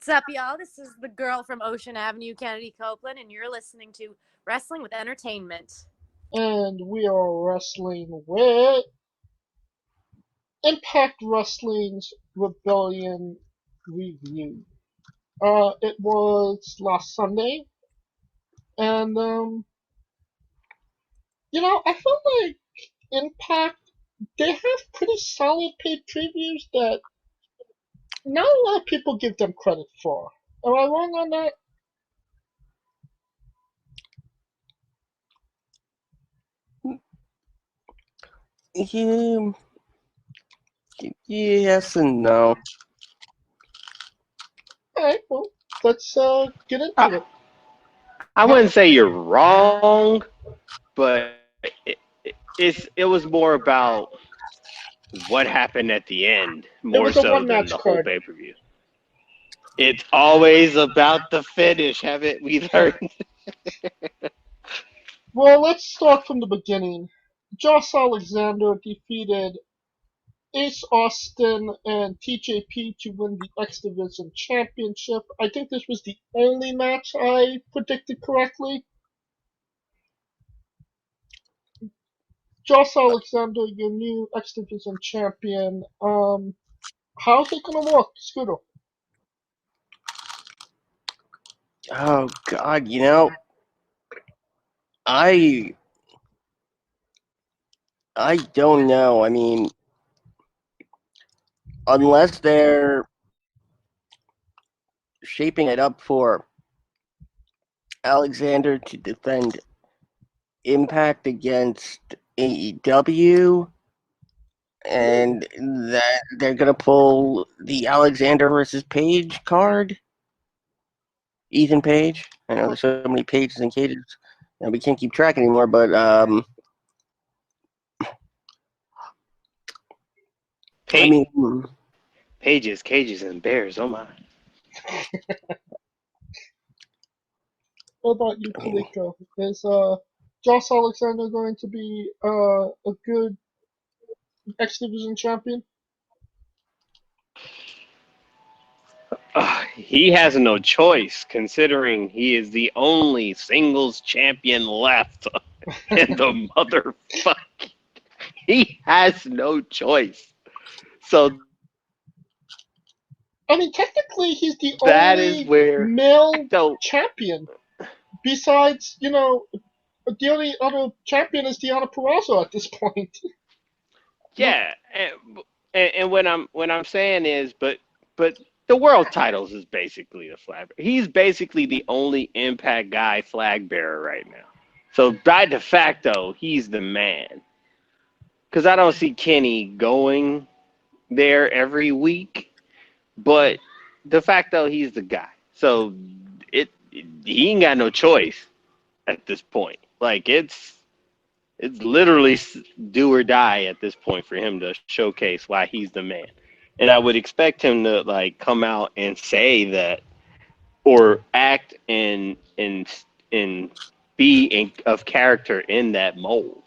What's up, y'all? This is the girl from Ocean Avenue, Kennedy Copeland, and you're listening to Wrestling with Entertainment. And we are wrestling with Impact Wrestling's Rebellion review. It was last Sunday, and I felt like Impact, they have pretty solid paid previews that not a lot of people give them credit for. Am I wrong on that? Yeah, yes and no. Alright, well, let's get into it. I wouldn't say you're wrong, but it was more about what happened at the end, more so than the whole pay-per-view. It's always about the finish, haven't we learned? Well, let's start from the beginning. Josh Alexander defeated Ace Austin and TJP to win the X Division Championship. I think this was the only match I predicted correctly. Josh Alexander, your new X Division champion. How's it gonna work, Scooter? Oh God, I don't know. I mean, unless they're shaping it up for Alexander to defend Impact against AEW, and that they're gonna pull the Alexander versus Page card, Ethan Page. I know there's so many pages and cages, and we can't keep track anymore. But I mean, pages, cages, and bears. Oh my! What about you, Kaliko? Is Josh Alexander going to be a good X Division champion? He has no choice, considering he is the only singles champion left in the motherfucker. He has no choice. So I mean, technically, he's the only male champion. Besides, the only other champion is Deonna Purrazzo at this point. Yeah, and what I'm saying is, but the world titles is basically the flag bearer. He's basically the only Impact guy flag bearer right now. So by de facto, he's the man. Because I don't see Kenny going there every week, but de facto, he's the guy. So he ain't got no choice at this point. Like it's literally do or die at this point for him to showcase why he's the man. And I would expect him to come out and say that, or act and be of character in that mold.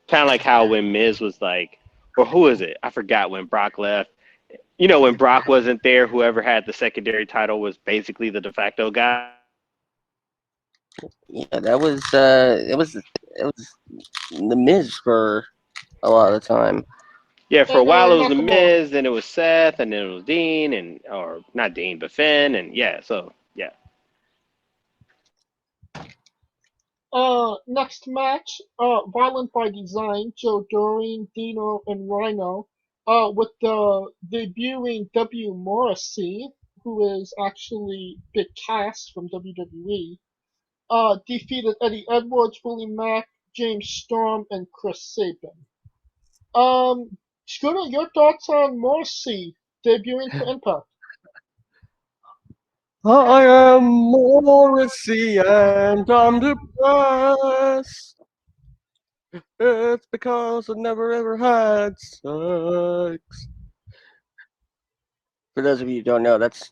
Kind of like how when Miz was like, or who is it? I forgot when Brock left. When Brock wasn't there, whoever had the secondary title was basically the de facto guy. Yeah, that was it was the Miz for a lot of the time. Yeah, for a while it was the Miz, then it was Seth, and then it was Dean, or not Dean, but Finn, and yeah, so yeah. Next match, Violent by Design, Joe Doring, Dino, and Rhino, with the debuting W. Morrissey, who is actually Big Cass from WWE, defeated Eddie Edwards, Willie Mack, James Storm, and Chris Sabin. Scooter, your thoughts on Morrissey debuting for Impact? I am Morrissey and I'm depressed. It's because I never ever had sex. For those of you who don't know, that's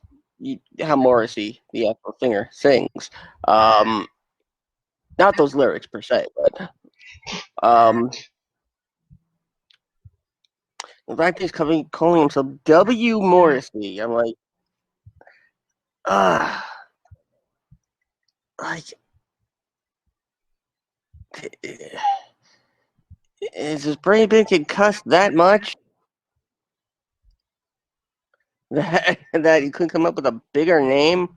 how Morrissey, the actual singer, sings. Not those lyrics per se, but the fact he's calling himself W. Morrissey, I'm like, Like, is his brain been concussed that much that he couldn't come up with a bigger name?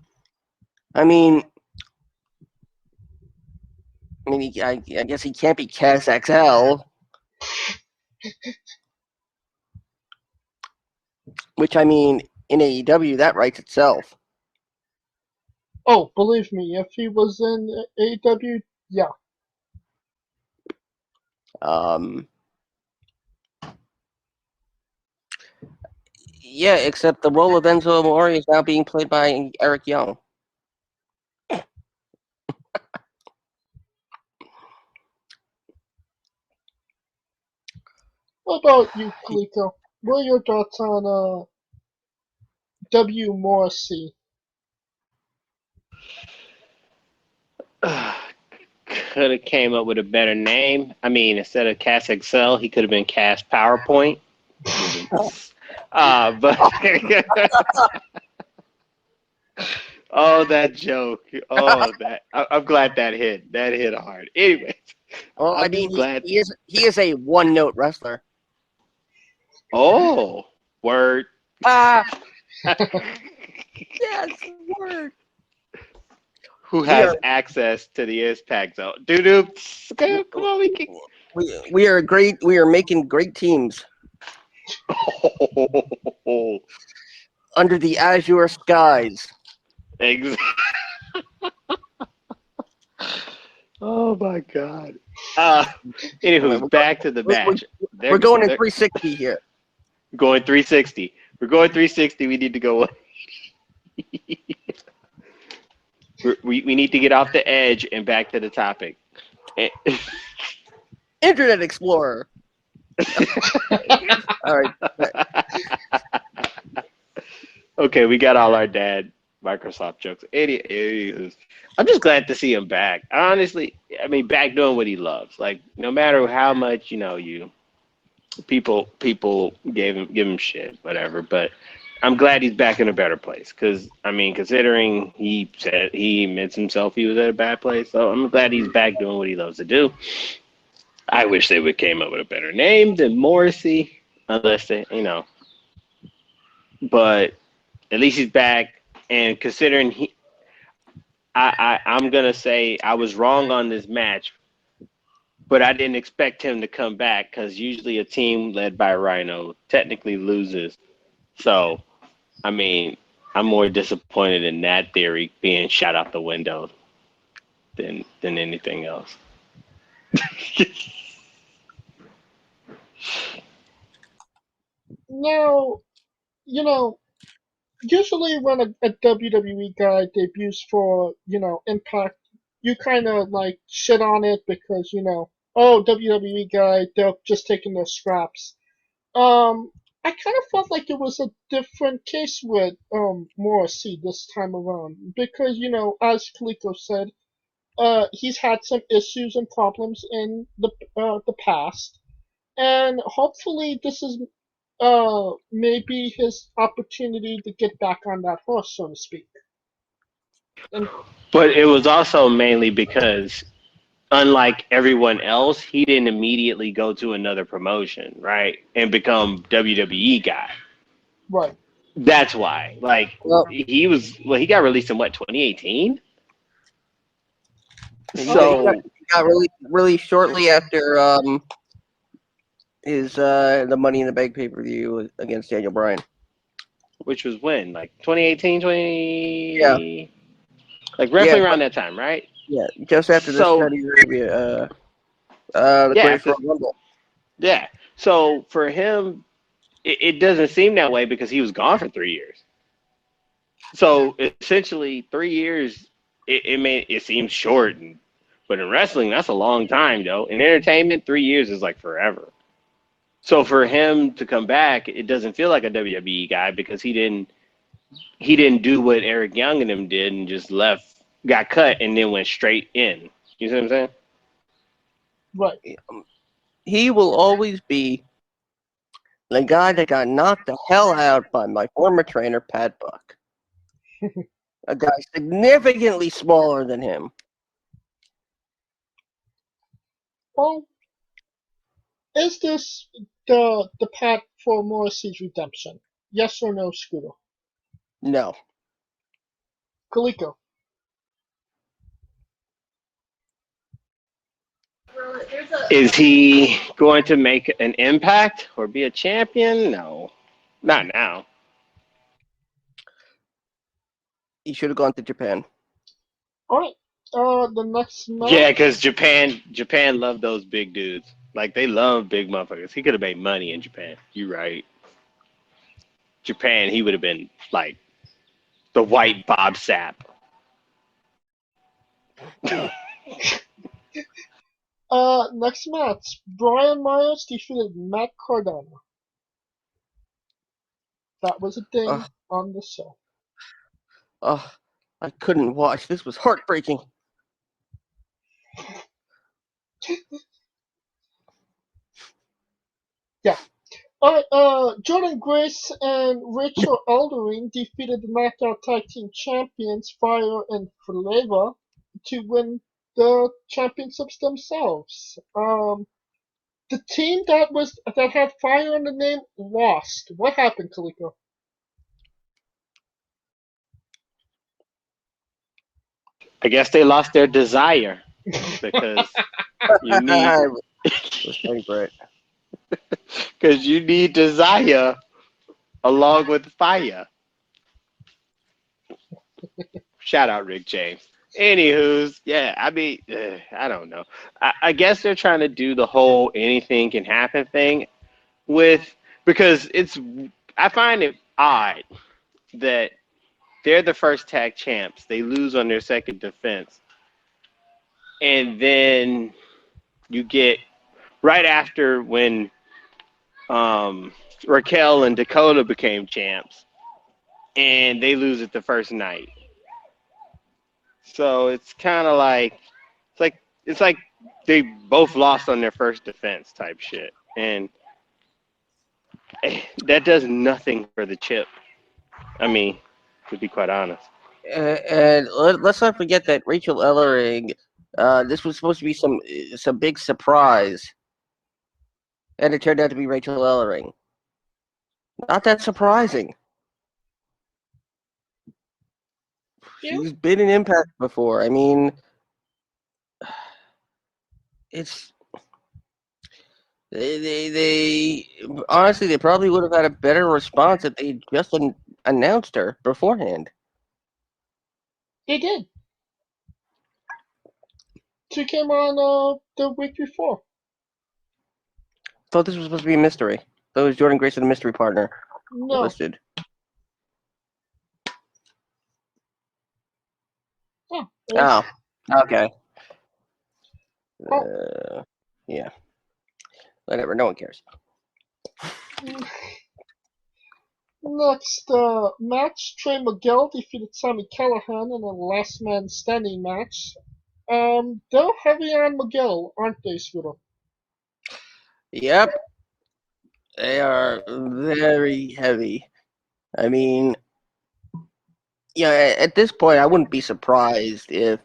I mean, I guess he can't be Cass XL, which I mean, in AEW that writes itself. Oh, believe me, if he was in AEW, yeah. Yeah, except the role of Enzo Amore is now being played by Eric Young. What about you, Kaliko? What are your thoughts on W. Morrissey? Could have came up with a better name. I mean, instead of Cass Excel, he could have been Cass PowerPoint. But oh, that joke. Oh, that I'm glad that hit. That hit hard. Anyways, Well, I'm I mean, just glad. he is a one-note wrestler. Oh, word. Yes, word. Who has access to the Impact Zone? Doo-doo. Come on, we can. We are great. We are making great teams under the azure skies. Exactly. Oh my God. Anywho, back to the match. We're going in 360 here. Going 360. We're going 360. We need to go. we need to get off the edge and back to the topic. Internet Explorer. All right. Okay, we got all our dad Microsoft jokes. I'm just glad to see him back. Honestly, I mean, back doing what he loves. Like, no matter how much people give him shit, whatever. But I'm glad he's back in a better place. Because I mean, considering he said he admits himself he was at a bad place, so I'm glad he's back doing what he loves to do. I wish they would came up with a better name than Morrissey, unless they, But at least he's back, and considering I'm gonna say I was wrong on this match, but I didn't expect him to come back because usually a team led by Rhino technically loses. So, I mean, I'm more disappointed in that theory being shot out the window than anything else. Now, usually when a WWE guy debuts for, Impact, you kind of like shit on it because, oh, WWE guy, they're just taking their scraps. I kind of felt like it was a different case with Morrissey this time around because, as Kaliko said, he's had some issues and problems in the past, and hopefully this is maybe his opportunity to get back on that horse, so to speak. But it was also mainly because, unlike everyone else, he didn't immediately go to another promotion, right, and become WWE guy. Right. That's why. Like, he got released in what, 2018? So he got really shortly after his the Money in the Bank pay-per-view against Daniel Bryan. Which was when? Like 2018, 20... Yeah. Like roughly around that time, right? Yeah, just after the Saudi Arabia, the Great Rumble. Yeah. So for him, it doesn't seem that way because he was gone for 3 years. So essentially, 3 years, it seems short, but in wrestling, that's a long time, though. In entertainment, 3 years is like forever. So for him to come back, it doesn't feel like a WWE guy because he didn't do what Eric Young and him did and just left, got cut, and then went straight in. You see what I'm saying? Right. He will always be the guy that got knocked the hell out by my former trainer, Pat Buck. a guy significantly smaller than him. Well, is this the path for Morrissey's redemption? Yes or no, Scooter? No. Kaliko. Is he going to make an impact or be a champion? No, not now. He should have gone to Japan. All right. The next match. Yeah, because Japan love those big dudes. Like, they love big motherfuckers. He could have made money in Japan. You're right. Japan, he would have been like the white Bob Sapp. Next match. Brian Myers defeated Matt Cardona. That was a thing on the show. Oh, I couldn't watch. This was heartbreaking. Yeah. Alright, Jordan Grace and Rachel Eldering defeated the Knockout Tag Team Champions Fire and Flavor to win the championships themselves. The team that had Fire in the name lost. What happened, Kaliko? I guess they lost their desire because you need because you need desire along with fire. Shout out Rick James. Anywho's, yeah, I mean, I don't know. I guess they're trying to do the whole anything can happen thing because I find it odd that they're the first tag champs. They lose on their second defense. And then you get right after when Raquel and Dakota became champs, and they lose it the first night. So it's kind of like it's like they both lost on their first defense type shit, and that does nothing for the chip. I mean, to be quite honest. And let's not forget that Rachel Ellering, this was supposed to be some big surprise, and it turned out to be Rachel Ellering. Not that surprising. She's been in Impact before. I mean, it's they honestly they probably would have had a better response if they just announced her beforehand. They did. She came on the week before. Thought this was supposed to be a mystery. Thought it was Jordan Grace and the mystery partner listed. Oh, okay. Yeah. Whatever. No one cares. Next match, Trey Miguel defeated Sami Callihan in a last man standing match. They're heavy on Miguel, aren't they, Scooter? Yep. They are very heavy. I mean, yeah, at this point, I wouldn't be surprised if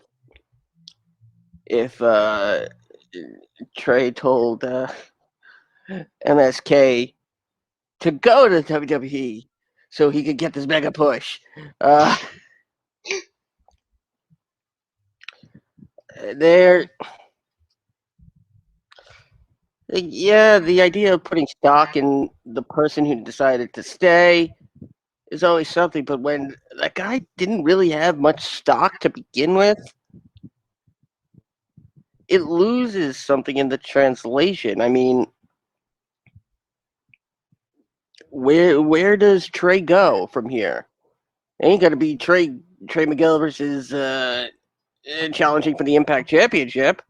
Trey told MSK to go to WWE so he could get this mega push. The idea of putting stock in the person who decided to stay is always something, but when that guy didn't really have much stock to begin with, it loses something in the translation. I mean, where does Trey go from here? It ain't gonna be Trey Miguel versus challenging for the Impact Championship.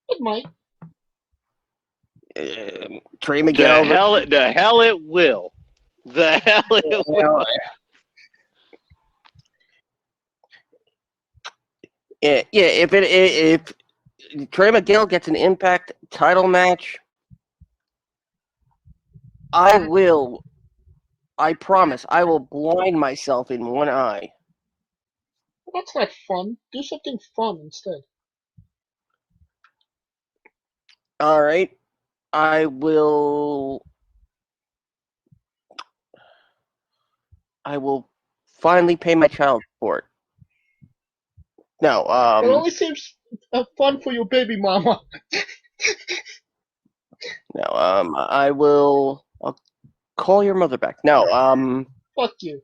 It might. Trey Miguel. The hell it will. The hell it will. Yeah. If Trey Miguel gets an Impact title match, I will I promise I will blind myself in one eye. Well, that's not fun. Do something fun instead. All right. I will finally pay my child support. No, It only seems fun for your baby mama. I'll call your mother back. No, Fuck you.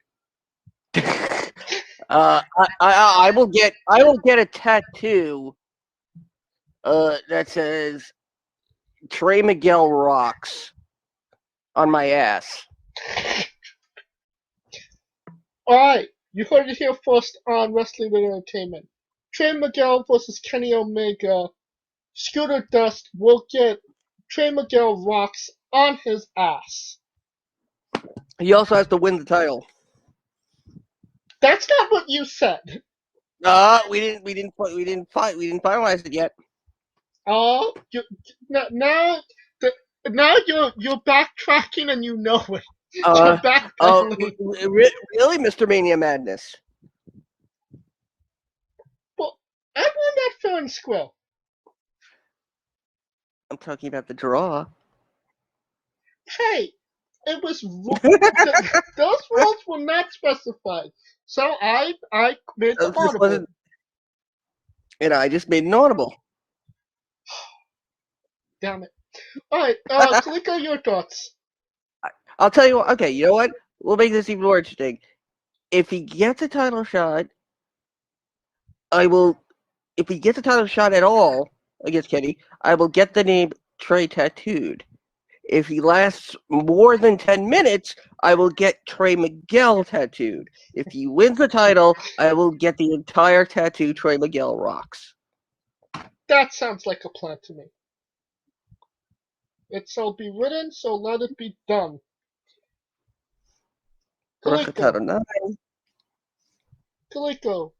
I will get a tattoo that says Trey Miguel rocks on my ass. Alright, you heard it here first on Wrestling with Entertainment. Trey Miguel versus Kenny Omega. Scooter Dust will get Trey Miguel rocks on his ass. He also has to win the title. That's not what you said. We didn't finalize it yet. Oh, now you're backtracking and you know it. You're backpedaling. Really, Mr. Mania Madness? Well, I won that fair and square. I'm talking about the draw. Hey, it was those rules were not specified, so I made them audible. And I just made an audible. Damn it! All right, click on your thoughts. I'll tell you what. Okay, you know what? We'll make this even more interesting. If he gets a title shot, I will. If he gets a title shot at all against Kenny, I will get the name Trey tattooed. If he lasts more than 10 minutes, I will get Trey Miguel tattooed. If he wins the title, I will get the entire tattoo Trey Miguel rocks. That sounds like a plan to me. It shall be written, so let it be done. Kaliko,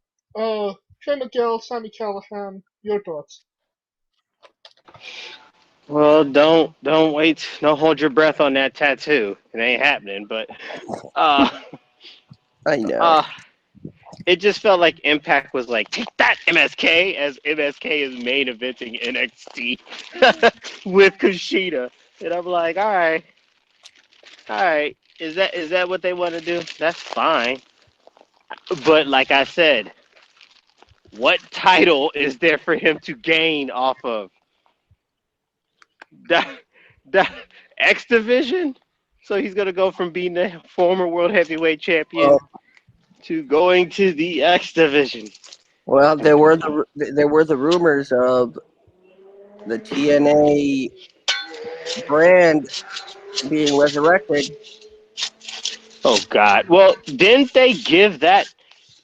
Trey Miguel, Sammy Callahan, your thoughts. Well, don't wait. Don't hold your breath on that tattoo. It ain't happening. But I know. It just felt like Impact was like, take that, MSK, as MSK is main eventing NXT with Kushida. And I'm like, all right. Is that what they want to do? That's fine. But like I said, what title is there for him to gain off of? The X Division? So he's going to go from being the former World Heavyweight Champion to going to the X Division. Well, there were the rumors of the TNA brand being resurrected. Oh God! Well, didn't they give that?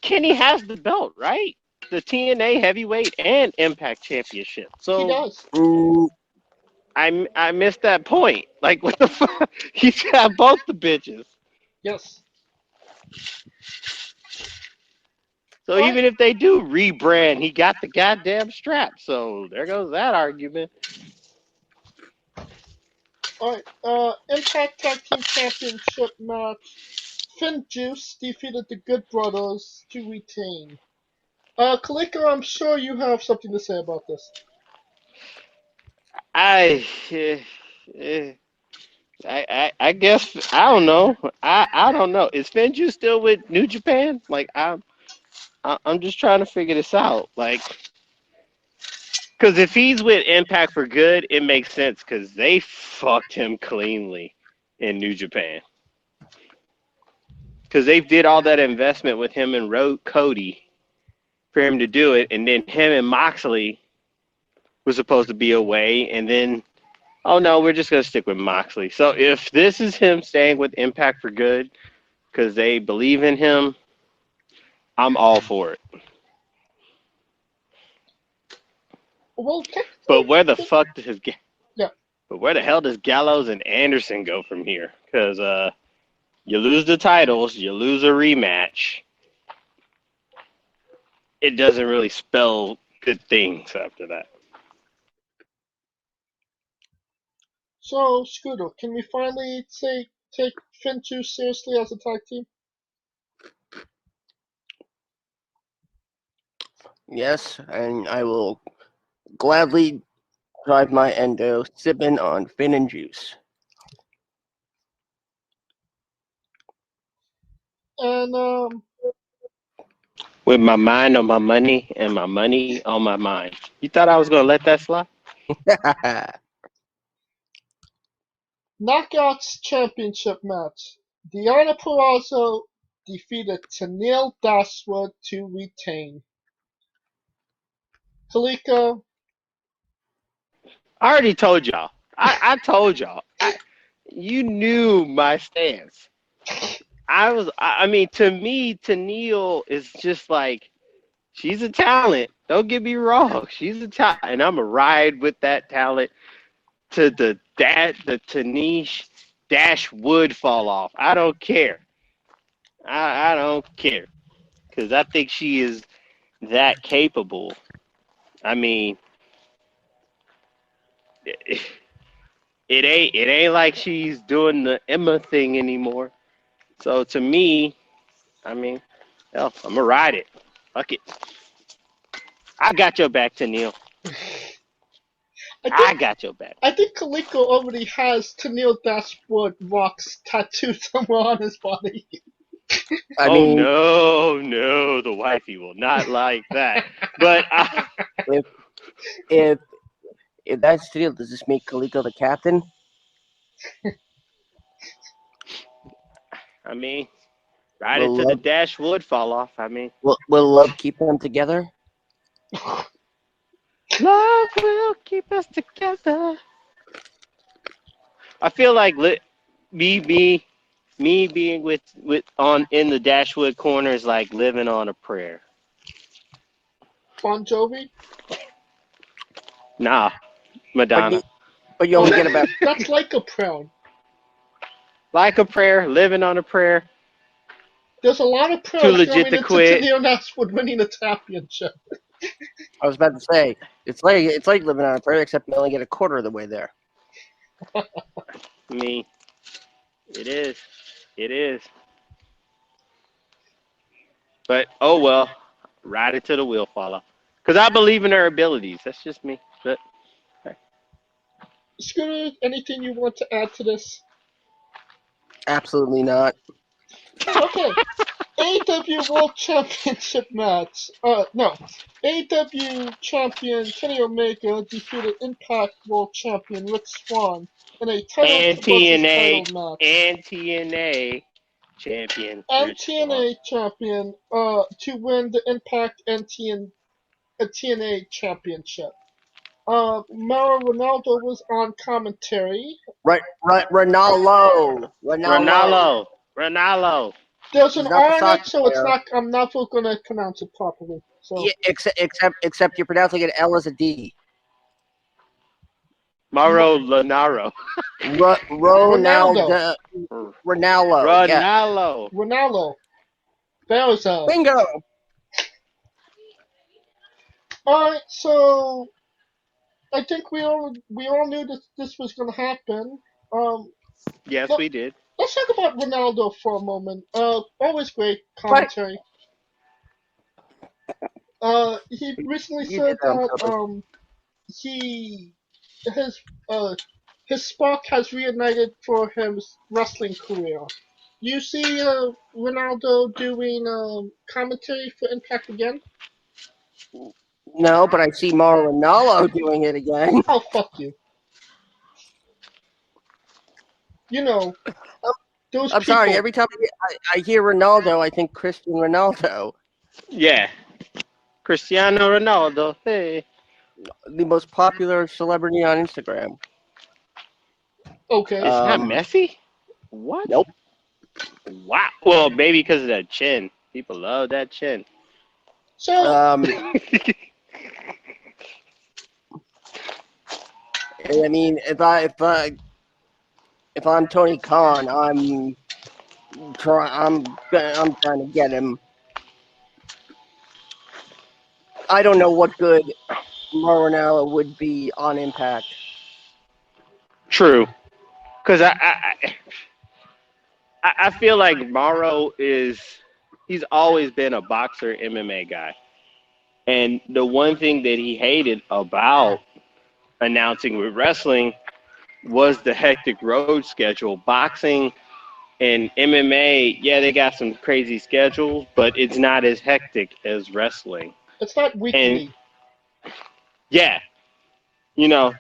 Kenny has the belt, right? The TNA Heavyweight and Impact Championship. So He does. I missed that point. Like, what the fuck? He's got both the bitches. Yes. So even if they do rebrand, he got the goddamn strap. So there goes that argument. Alright, Impact Tag Team Championship match. Finn Juice defeated the Good Brothers to retain. Kaliko, I'm sure you have something to say about this. I guess I don't know. I don't know. Is Finju still with New Japan? Like I'm just trying to figure this out. Like, because if he's with Impact for good, it makes sense because they fucked him cleanly in New Japan. Because they did all that investment with him and Cody for him to do it, and then him and Moxley was supposed to be away, and then, oh no, we're just going to stick with Moxley. So if this is him staying with Impact for good because they believe in him, I'm all for it. Well, but where the fuck does yeah. But where the hell does Gallows and Anderson go from here? Because you lose the titles, you lose a rematch. It doesn't really spell good things after that. So, Scooter, can we finally say take Finn too seriously as a tag team? Yes, and I will gladly drive my endo sipping on Finn and Juice. And With my mind on my money and my money on my mind. You thought I was gonna let that slide? Knockouts Championship match. Deonna Purrazzo defeated Tenille Dashwood to retain. Kaliko, I already told y'all. I told y'all. You knew my stance. I mean, to me, Tennille is just like, she's a talent. Don't get me wrong. She's a talent. And I'm going to ride with that talent to the Tanish dash would fall off. I don't care. I don't care. Because I think she is that capable. I mean, it ain't like she's doing the Emma thing anymore. So to me, I mean, hell, I'm gonna ride it. Fuck it. I got your back, Tennille. I got your back. I think Kaliko already has Tenille Dashwood rocks tattooed somewhere on his body. I Oh mean, no, the wifey will not like that. But if that's the deal, does this make Kaliko the captain? I mean, ride Will it to the love, dash would fall off. I mean, will love keep them together? love will keep us together. I feel like me being with on in the Dashwood corner is like living on a prayer. Bon Jovi? Nah, Madonna. But you only get about That's like a prayer. Like a prayer, living on a prayer. There's a lot of prayers Too legit going to into quit. Tenille Dashwood winning the championship. I was about to say it's like living on a prayer, except you only get a quarter of the way there. I mean, it is. But oh well, ride it till the wheel fall off. Cause I believe in her abilities. That's just me. But Scooter, anything you want to add to this? Absolutely not. Okay. AEW World Championship match. No. AEW champion Kenny Omega defeated Impact World Champion Rick Swann in a title and versus TNA title match. and TNA champion. And Rich Swann. TNA champion to win the Impact and TNA championship. Mauro Ronaldo was on commentary. Right, Ronaldo. Ronaldo. There's He's an not the R in soccer it, so it's player. not. I'm not going to pronounce it properly. So Yeah, except you're pronouncing it L as a D. Mauro Lanaro. Ronaldo. Yeah. Ronaldo. There's a Bingo. Alright, so I think we all knew that this was going to happen. Yes, let, we did. let's talk about Ronaldo for a moment. Always great What? commentary. He recently You said did that on that purpose. he his spark has reignited for his wrestling career. You see Ronaldo doing commentary for Impact again? No, but I see Mauro Ronaldo doing it again. Oh, fuck you. You know, those I'm people. sorry. Every time I hear Ronaldo, I think Cristiano Ronaldo, Yeah. Cristiano Ronaldo. Hey. the most popular celebrity on Instagram. Okay. It's not Um, Messi? What? Nope. Wow. Well, maybe because of that chin. People love that chin. So, I mean, if I'm Tony Khan, I'm trying to get him. I don't know what good Mauro Ronaldo would be on Impact. True. Because I feel like Morrow he's always been a boxer MMA guy. And the one thing that he hated about announcing with wrestling was the hectic road schedule. Boxing and MMA, yeah, they got some crazy schedules, but it's not as hectic as wrestling. It's not And weekly. yeah,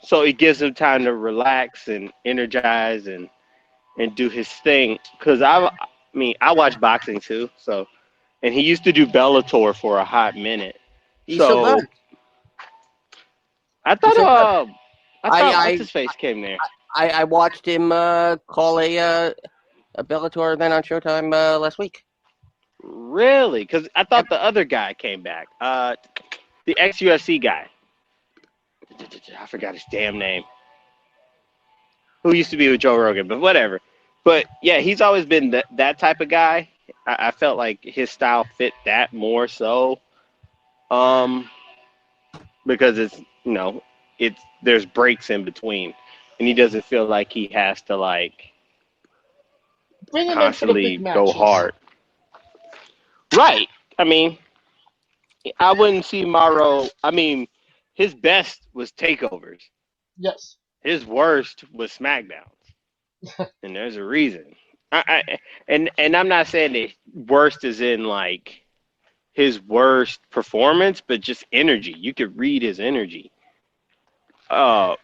so it gives him time to relax and energize and do his thing. Because I watch boxing too, so, and he used to do Bellator for a hot minute. He still does. So I He thought still does. what's his face came there. I watched him call a Bellator event on Showtime last week. Really? Because I thought the other guy came back. The ex-UFC guy. I forgot his damn name. Who used to be with Joe Rogan, but whatever. But yeah, he's always been that type of guy. I felt like his style fit that more so. Because there's breaks in between, and he doesn't feel like he has to like Bring him in for the constantly big go matches. hard. Right. I mean, I wouldn't see Morrow. I mean, his best was takeovers. Yes. His worst was SmackDowns, and there's a reason. And I'm not saying that worst is in like his worst performance, but just energy. You could read his energy. But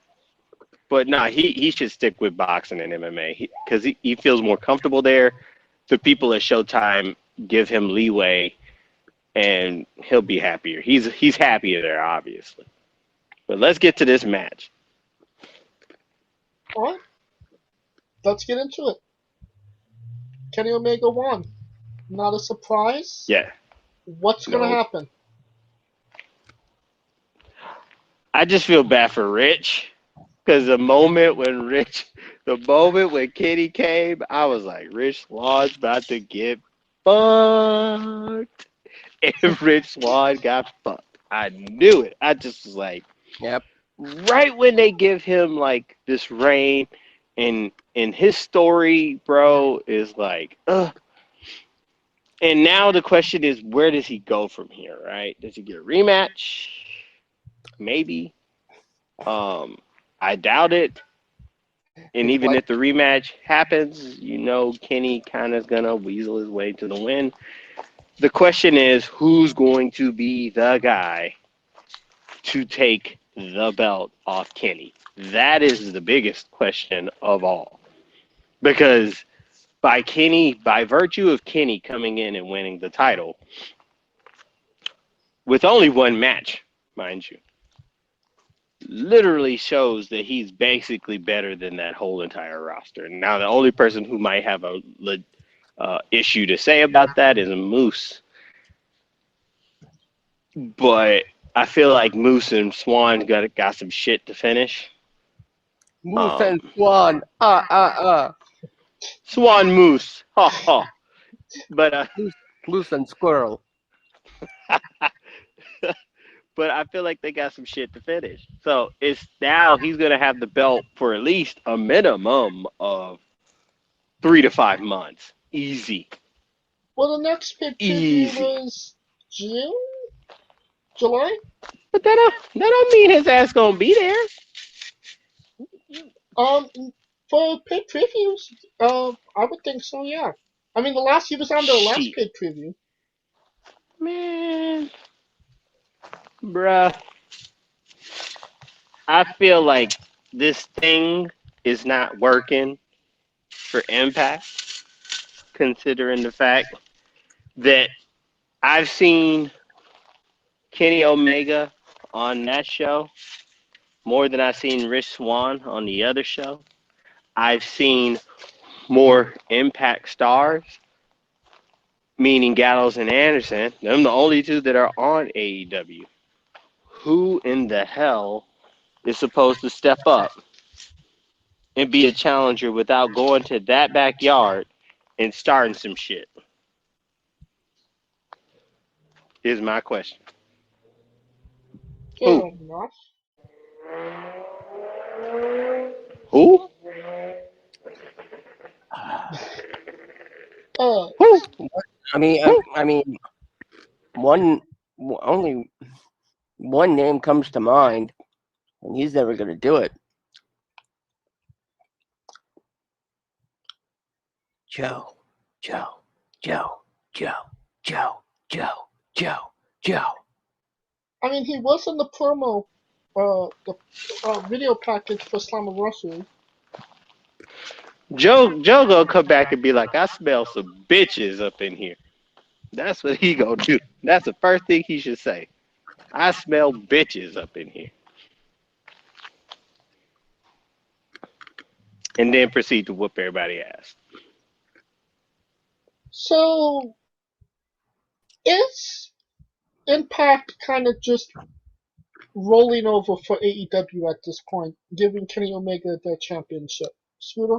no, he should stick with boxing and MMA because he feels more comfortable there. The people at Showtime give him leeway, and he'll be happier. He's happier there, obviously. But let's get to this match. All right. Let's get into it. Kenny Omega won. Not a surprise. Yeah. What's going to happen? I just feel bad for Rich because the moment when Kenny came, I was like, Rich Swan's about to get fucked. And Rich Swan got fucked. I knew it. I just was like, yep. Right when they give him like this reign, and his story, bro, is like, ugh. And now the question is, where does he go from here, right? Does he get a rematch? Maybe. I doubt it. And even if the rematch happens, Kenny kind of is going to weasel his way to the win. The question is, who's going to be the guy to take the belt off Kenny? That is the biggest question of all. Because by virtue of Kenny coming in and winning the title, with only one match, mind you, literally shows that he's basically better than that whole entire roster. Now, the only person who might have a issue to say about that is Moose. But I feel like Moose and Swan got some shit to finish. Moose and Swan. Swan Moose. Ha ha. But Moose and Squirrel. But I feel like they got some shit to finish. So it's now he's gonna have the belt for at least a minimum of 3 to 5 months. Easy. Well, the next pay-per-view is June? July? But that don't mean his ass gonna be there. For pay-per-views, I would think so, yeah. I mean, he was on the last pay-per-view. Man. Bruh. I feel like this thing is not working for Impact, considering the fact that I've seen Kenny Omega on that show more than I've seen Rich Swann on the other show. I've seen more Impact stars, meaning Gallows and Anderson. Them the only two that are on AEW. Who in the hell is supposed to step up and be a challenger without going to that backyard and starting some shit? Is my question. Who? Who? Uh, Woo, I mean, woo. I mean, one only one name comes to mind, and he's never going to do it. Joe, Joe, Joe, Joe, Joe, Joe, Joe, Joe. I mean, he was in the promo, the video package for Slammiversary. Joe gonna come back and be like, I smell some bitches up in here. That's what he gonna do. That's the first thing he should say. I smell bitches up in here. And then proceed to whoop everybody ass. So, is Impact kind of just rolling over for AEW at this point, giving Kenny Omega their championship? Scooter?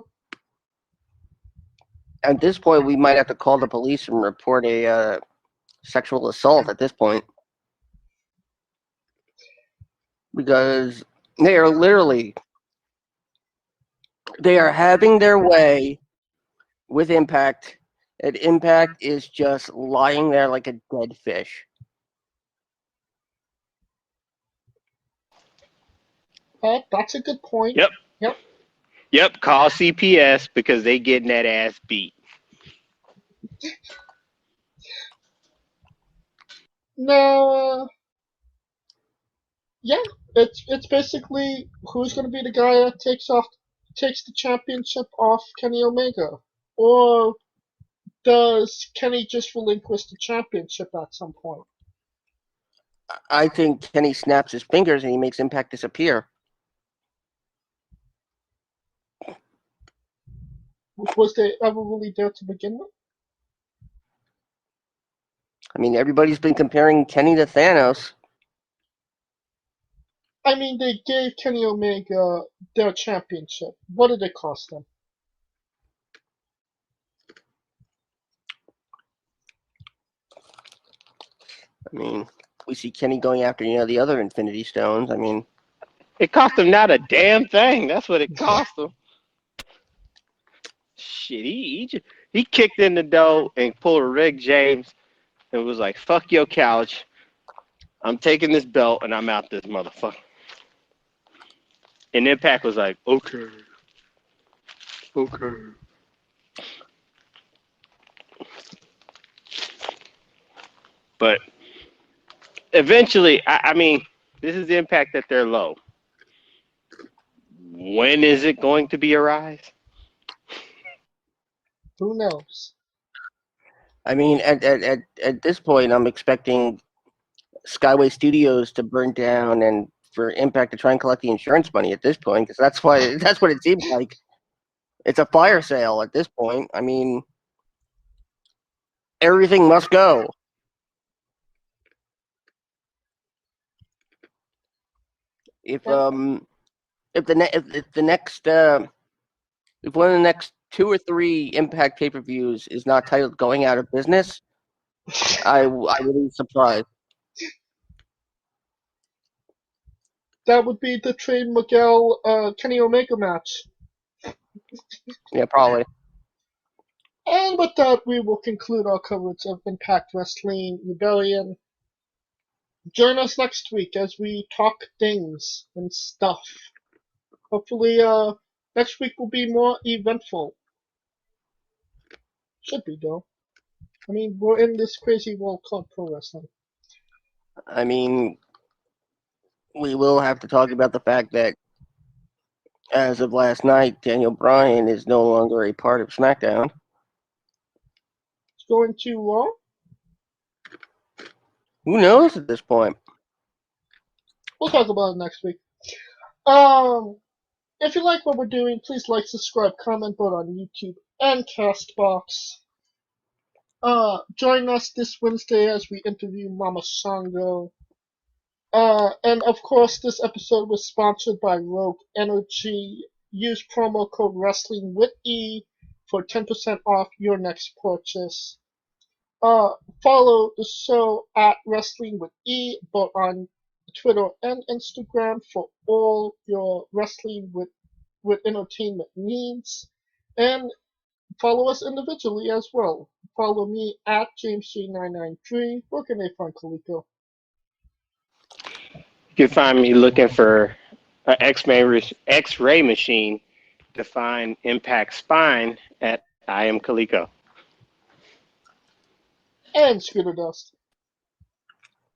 At this point, we might have to call the police and report a sexual assault at this point. Because they are having their way with Impact, and Impact is just lying there like a dead fish. That's a good point. Yep, call CPS because they getting that ass beat. Now, yeah, it's basically who's going to be the guy that takes the championship off Kenny Omega, or does Kenny just relinquish the championship at some point? I think Kenny snaps his fingers and he makes Impact disappear. Was they ever really there to begin with? I mean, everybody's been comparing Kenny to Thanos. I mean, they gave Kenny Omega their championship. What did it cost them? I mean, we see Kenny going after, the other Infinity Stones. I mean, It cost him not a damn thing. That's what it cost him. Shit, he kicked in the door and pulled a Rick James and was like, fuck your couch. I'm taking this belt and I'm out this motherfucker. And Impact was like, okay. But eventually, I mean, this is the Impact that they're low. When is it going to be a rise? Who knows? I mean, at this point, I'm expecting Skyway Studios to burn down and for Impact to try and collect the insurance money at this point, because that's what it seems like. It's a fire sale at this point. I mean, everything must go. If one of the next 2 or 3 Impact pay-per-views is not titled "Going Out of Business," I would be surprised. That would be the Trey Miguel Kenny Omega match. Yeah, probably. And with that, we will conclude our coverage of Impact Wrestling Rebellion. Join us next week as we talk things and stuff. Hopefully, next week will be more eventful. Should be, though. I mean, we're in this crazy world called pro wrestling. I mean, we will have to talk about the fact that as of last night, Daniel Bryan is no longer a part of SmackDown. It's going to Raw. Who knows at this point? We'll talk about it next week. If you like what we're doing, please like, subscribe, comment, vote on YouTube and Castbox. Join us this Wednesday as we interview Mama Shango. And of course, this episode was sponsored by Rogue Energy. Use promo code WRESTLINGWITHE for 10% off your next purchase. Follow the show at Wrestling with E, both on Twitter and Instagram for all your wrestling with entertainment needs. And follow us individually as well. follow me at JamesJ993. Where can they find Kaliko? You can find me looking for an X-ray machine to find Impact Spine at I Am Kaliko. And Scooter Dust.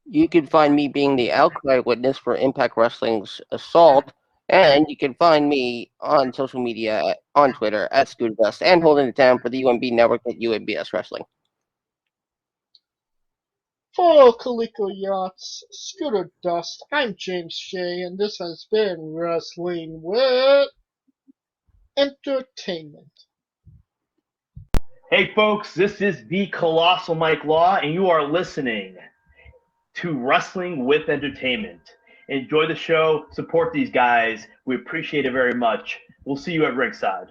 You can find me being the outcry witness for Impact Wrestling's assault, and you can find me on social media on Twitter at ScooterDust and holding it down for the UMB network at UMBS Wrestling. For Kaliko Yachts, Scooter Dust, I'm James Shea, and this has been Wrestling with Entertainment. Hey folks, this is the Colossal Mike Law, and you are listening to Wrestling with Entertainment. Enjoy the show, support these guys. We appreciate it very much. We'll see you at ringside.